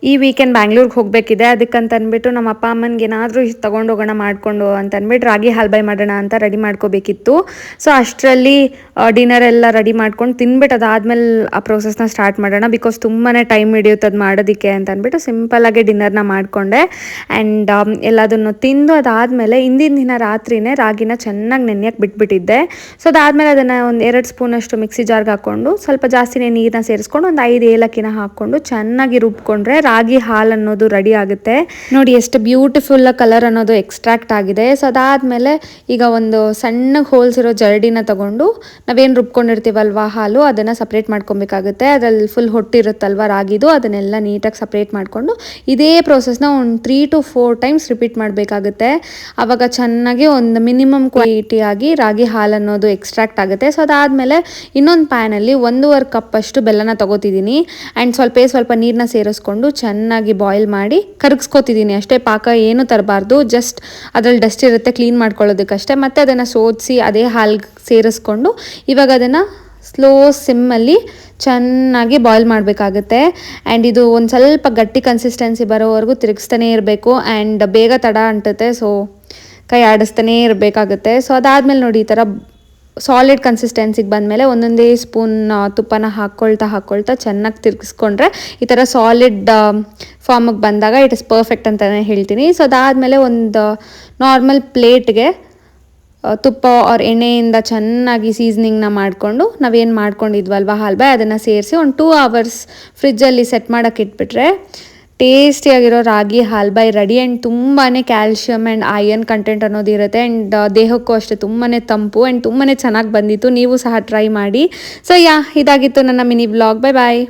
ಈ ವೀಕೆಂಡ್ ಬ್ಯಾಂಗ್ಳೂರ್ಗೆ ಹೋಗಬೇಕಿದೆ. ಅದಕ್ಕಂತ ಅಂದ್ಬಿಟ್ಟು ನಮ್ಮ ಅಪ್ಪ ಅಮ್ಮನಿಗೆ ಏನಾದರೂ ತೊಗೊಂಡೋಗೋಣ ಮಾಡಿಕೊಂಡು ಅಂತ ಅಂದ್ಬಿಟ್ಟು ರಾಗಿ ಹಾಲ್ಬಾಯ್ ಮಾಡೋಣ ಅಂತ ರೆಡಿ ಮಾಡ್ಕೋಬೇಕಿತ್ತು. ಸೊ ಅಷ್ಟರಲ್ಲಿ ಡಿನ್ನರ್ ಎಲ್ಲ ರೆಡಿ ಮಾಡ್ಕೊಂಡು ತಿನ್ಬಿಟ್ಟು ಅದಾದಮೇಲೆ ಆ ಪ್ರೋಸೆಸ್ನ ಸ್ಟಾರ್ಟ್ ಮಾಡೋಣ. ಬಿಕಾಸ್ ತುಂಬಾ ಟೈಮ್ ಹಿಡಿಯುತ್ತೆ ಅದು ಮಾಡೋದಕ್ಕೆ ಅಂತ ಅಂದ್ಬಿಟ್ಟು ಸಿಂಪಲ್ಲಾಗಿ ಡಿನ್ನರ್ನ ಮಾಡಿಕೊಂಡೆ. ಆ್ಯಂಡ್ ಎಲ್ಲದನ್ನು ತಿಂದು ಅದಾದಮೇಲೆ ಹಿಂದಿನ ದಿನ ರಾತ್ರಿನೇ ರಾಗಿನ ಚೆನ್ನಾಗಿ ನೆನೆಯಕ್ಕೆ ಬಿಟ್ಬಿಟ್ಟಿದ್ದೆ. ಸೊ ಅದಾದಮೇಲೆ ಅದನ್ನು ಒಂದು 2 ಸ್ಪೂನಷ್ಟು ಮಿಕ್ಸಿ ಜಾರ್ಗೆ ಹಾಕ್ಕೊಂಡು ಸ್ವಲ್ಪ ಜಾಸ್ತಿನೇ ನೀರನ್ನ ಸೇರಿಸ್ಕೊಂಡು ಒಂದು 5 ಏಲಕ್ಕಿನ ಹಾಕ್ಕೊಂಡು ಚೆನ್ನಾಗಿ ರುಬ್ಕೊಂಡ್ರೆ ರಾಗಿ ಹಾಲು ಅನ್ನೋದು ರೆಡಿ ಆಗುತ್ತೆ. ನೋಡಿ ಎಷ್ಟು ಬ್ಯೂಟಿಫುಲ್ ಕಲರ್ ಅನ್ನೋದು ಎಕ್ಸ್ಟ್ರಾಕ್ಟ್ ಆಗಿದೆ. ಸೊ ಅದಾದಮೇಲೆ ಈಗ ಒಂದು ಸಣ್ಣ ಹೋಲ್ಸ್ ಇರೋ ಜರಡಿನ ತಗೊಂಡು ನಾವೇನು ರುಬ್ಕೊಂಡಿರ್ತೀವಲ್ವ ಹಾಲು ಅದನ್ನು ಸಪ್ರೇಟ್ ಮಾಡ್ಕೊಬೇಕಾಗುತ್ತೆ. ಅದರಲ್ಲಿ ಫುಲ್ ಹೊಟ್ಟಿರುತ್ತಲ್ವ ರಾಗಿದು, ಅದನ್ನೆಲ್ಲ ನೀಟಾಗಿ ಸಪ್ರೇಟ್ ಮಾಡಿಕೊಂಡು ಇದೇ ಪ್ರೋಸೆಸ್ನ ಒಂದು 3 to 4 ಟೈಮ್ಸ್ ರಿಪೀಟ್ ಮಾಡಬೇಕಾಗುತ್ತೆ. ಆವಾಗ ಚೆನ್ನಾಗಿ ಒಂದು ಮಿನಿಮಮ್ ಕ್ವಾಂಟಿಟಿಯಾಗಿ ರಾಗಿ ಹಾಲು ಅನ್ನೋದು ಎಕ್ಸ್ಟ್ರಾಕ್ಟ್ ಆಗುತ್ತೆ. ಸೊ ಅದಾದಮೇಲೆ ಇನ್ನೊಂದು ಪ್ಯಾನಲ್ಲಿ 1.5 ಕಪ್ ಅಷ್ಟು ಬೆಲ್ಲನ ತಗೋತಿದ್ದೀನಿ. ಆ್ಯಂಡ್ ಸ್ವಲ್ಪ ನೀರನ್ನ ಸೇರಿಸ್ಕೊಂಡು ಚೆನ್ನಾಗಿ ಬಾಯ್ಲ್ ಮಾಡಿ ಕರಗಿಸ್ಕೊತಿದ್ದೀನಿ ಅಷ್ಟೇ. ಪಾಕ ಏನು ತರಬಾರ್ದು, ಜಸ್ಟ್ ಅದರಲ್ಲಿ ಡಸ್ಟ್ ಇರುತ್ತೆ ಕ್ಲೀನ್ ಮಾಡ್ಕೊಳ್ಳೋದಕ್ಕಷ್ಟೇ. ಮತ್ತು ಅದನ್ನು ಸೋದಿಸಿ ಅದೇ ಹಾಲ್ಗೆ ಸೇರಿಸ್ಕೊಂಡು ಇವಾಗ ಅದನ್ನು ಸ್ಲೋ ಸಿಮ್ಮಲ್ಲಿ ಚೆನ್ನಾಗಿ ಬಾಯ್ಲ್ ಮಾಡಬೇಕಾಗುತ್ತೆ. ಆ್ಯಂಡ್ ಇದು ಒಂದು ಸ್ವಲ್ಪ ಗಟ್ಟಿ ಕನ್ಸಿಸ್ಟೆನ್ಸಿ ಬರೋವರೆಗೂ ತಿರುಗಿಸ್ತಾನೇ ಇರಬೇಕು. ಆ್ಯಂಡ್ ಬೇಗ ತಡ ಅಂಟುತ್ತೆ, ಸೊ ಕೈ ಆಡಿಸ್ತಾನೇ ಇರಬೇಕಾಗುತ್ತೆ. ಸೊ ಅದಾದಮೇಲೆ ನೋಡಿ ಈ ಥರ ಸಾಲಿಡ್ ಕನ್ಸಿಸ್ಟೆನ್ಸಿಗೆ ಬಂದಮೇಲೆ ಒಂದೊಂದೇ ಸ್ಪೂನ್ ತುಪ್ಪನ ಹಾಕ್ಕೊಳ್ತಾ ಚೆನ್ನಾಗಿ ತಿರುಗಿಸ್ಕೊಂಡ್ರೆ ಈ ಥರ ಸಾಲಿಡ್ ಫಾರ್ಮಿಗೆ ಬಂದಾಗ ಇಟ್ ಇಸ್ ಪರ್ಫೆಕ್ಟ್ ಅಂತಲೇ ಹೇಳ್ತೀನಿ. ಸೊ ಅದಾದಮೇಲೆ ಒಂದು ನಾರ್ಮಲ್ ಪ್ಲೇಟ್ಗೆ ತುಪ್ಪ ಆರ್ ಎಣ್ಣೆಯಿಂದ ಚೆನ್ನಾಗಿ ಸೀಸ್ನಿಂಗ್ನ ಮಾಡಿಕೊಂಡು ನಾವೇನು ಮಾಡ್ಕೊಂಡಿದ್ವಲ್ವ ಹಾಲ್ಬಾಯ್ ಅದನ್ನು ಸೇರಿಸಿ ಒಂದು 2 hours ಫ್ರಿಜ್ಜಲ್ಲಿ ಸೆಟ್ ಮಾಡೋಕ್ಕೆ ಇಟ್ಬಿಟ್ರೆ ಟೇಸ್ಟಿಯಾಗಿರೋ ರಾಗಿ ಹಾಲ್ಬಾಯ್ ರೆಡಿ. ಆ್ಯಂಡ್ ತುಂಬಾ ಕ್ಯಾಲ್ಶಿಯಮ್ ಆ್ಯಂಡ್ ಐರನ್ ಕಂಟೆಂಟ್ ಅನ್ನೋದು ಇರುತ್ತೆ. ಆ್ಯಂಡ್ ದೇಹಕ್ಕೂ ಅಷ್ಟೇ ತುಂಬಾ ತಂಪು ಆ್ಯಂಡ್ ತುಂಬಾ ಚೆನ್ನಾಗಿ ಬಂದಿತ್ತು. ನೀವು ಸಹ ಟ್ರೈ ಮಾಡಿ. ಸೊ ಇದಾಗಿತ್ತು ನನ್ನ ಮಿನಿ ವ್ಲಾಗ್. ಬಾಯ್.